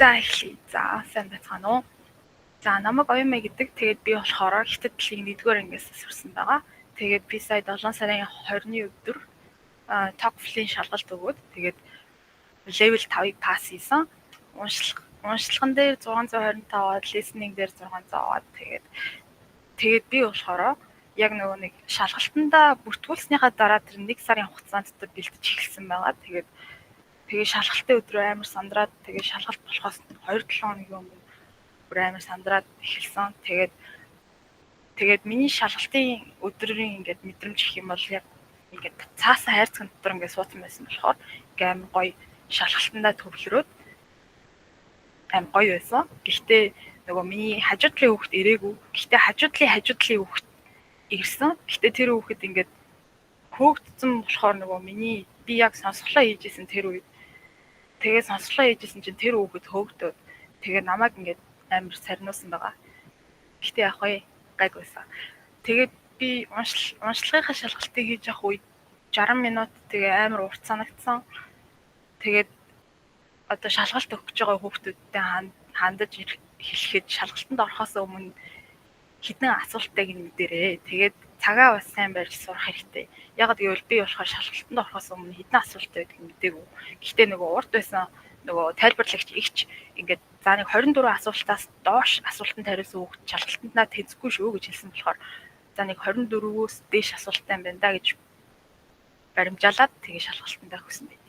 За эхлэе. За сайн байцгаана уу? За намайг Оюмэ гэдэг. Тэгээд би болохоор Хятад дэлхийн 1-р ангиас сурсан байгаа. Тэгээд би сая 7 сарын 20-ны өдөр TOEFL-ийн шалгалт өгөөд тэгээд level 5-ыг пасс хийсэн. Уншлаган дээр 625 аваад, listening дээр 600 аваад тэгээд би болохоор яг нөгөө нэг шалгалтандаа бүртгүүлснийхаа дараа тэр 1 сарын хугацаанд дотор бэлтэж эхэлсэн байгаа. Тэгээд шалгалтын өдрөө амар сандраад тэгээд шалгалт болохоос 2-7 хоногийн өмнө бүр амар сандраад эхэлсэн. Тэгээд миний шалгалтын өдрийн ингээд мэдрэмж гэх юм бол яг ингээд цаасан хайрцаг дотор ингээд суудсан байсан болохоор ингээд амар гоё шалгалтандаа төвлөрөөд амар гоё байсан. Гэхдээ нөгөө миний хажуудлын хүүхэд ирээгүй. Гэхдээ хажуудлын хүүхэд ирсэн. Гэхдээ тэр хүүхэд ингээд хөөгдсөн болохоор нөгөө би яг сонсголоо хийжсэн тэр үед. Тэгээд сонсголоо хийжсэн чинь тэр хүүхэд хөөгдөд. Тэгээд намайг ингээд амар сарниусан байгаа. Гэхдээ яг гоё гайгүйсэн. Тэгээд би уншлагынхаа шалгалтыг хийж явах үед 60 минут тэгээ амар урт санагдсан. Тэгээд одоо шалгалт өгч байгаа хүүхдүүдтэй хандаж хэлэхэд шалгалтанд орохоос өмнө хэдэн асуултыг нь мэдэрээ. Тэгээд цагаа бас сайн барьж сурах хэрэгтэй. Яг гэвэл би болохоор шалгалтанд орохоос өмнө хэдэн асуулт байдгийг мэдээгүй. Гэхдээ нөгөө урт байсан нөгөө тайлбарлагч игч ингээд за нэг 24 асуултаас доош асуултанд хариулсан хүүхд шалгалтандаа тэнцэхгүй шүү гэж хэлсэн болохоор за нэг 24-өөс дээш асуулттай юм байна да гэж баримжаалаад тэгээ шалгалтандаа өгсөн байт.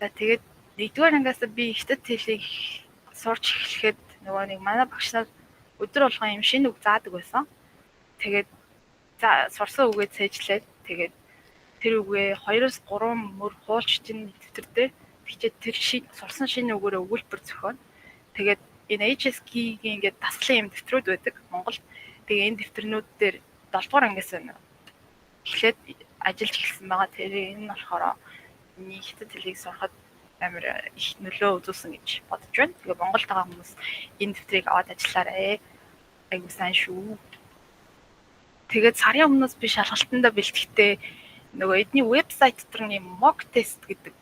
За тэгээд 1-р ангиас би Хятад хэлийг сурч эхлэхэд нөгөө нэг манай багш нар өдөр болгон юм шинэ үг заадаг байсан. Тэгээд за сурсан үгээ цээжлээд тэгээд тэр үгээ 2-3 мөр хуулч чинь дэвтэр дээр тэгчээд тэр сурсан шинэ үгээрээ өгүүлбэр зохион. Тэгээд энэ HSK-ийн ингээд таслан юм дэвтрүүд байдаг Монголд. Тэгээ энэ дэвтрнүүд дээр 7-р ангиас эхлээд ажиллаж эхэлсэн байгаа. Тэр энэ болохоор миний Хятад хэлийг сурахад амар их нөлөө үзүүлсэн гэж бодож байна. Тэгээ Монголд байгаа хүмүүс энэ дэвтрийг аваад ажиллаарай. Айгуу сайн шүү. Тэгээд сарын өмнөөс би шалгалтандаа бэлтгэхдээ нөгөө эдний вебсайт дотор нэг mock test гэдэг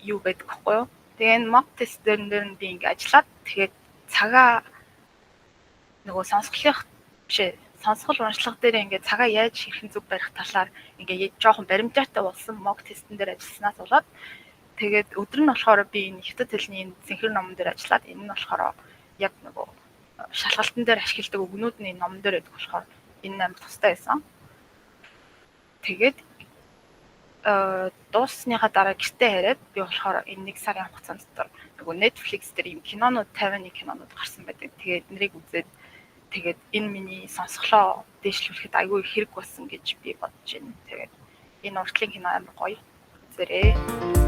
юу байдаг гэхгүй юу? Тэгээ энэ mock test дээр нь би ингээ ажиллаад тэгээд цагаа нөгөө сонсгол уншлага дээр ингээ цагаа яаж хэрхэн зөв барих талаар ингээ жоохон баримтаатай болсон mock test-эн дээр ажилласнаас болоод тэгээд өдөр нь болохоор би энэ Хятад хэлний зэнхэр номон дээр ажиллаад энэ нь болохоор яг нөгөө шалгалтын дээр ашигладаг үгнүүд нь энэ номон дээр байдаг болохоор энэ амар тустай байсан. Тэгээд дууссныхаа дараа гэртээ хараад би болохоор энэ 1 сарын хугацаанд дотор нөгөө Netflix дээр юм кинонууд 51 кинонууд гарсан байдаг. Тэгээд нэрийг үзээд тэгээд энэ миний сонсголоо дээшлүүлэхэд аягүй хэрэг болсон гэж би бодож байна. Тэгээд энэ уртлын кино амар гоё. Үзээрэй.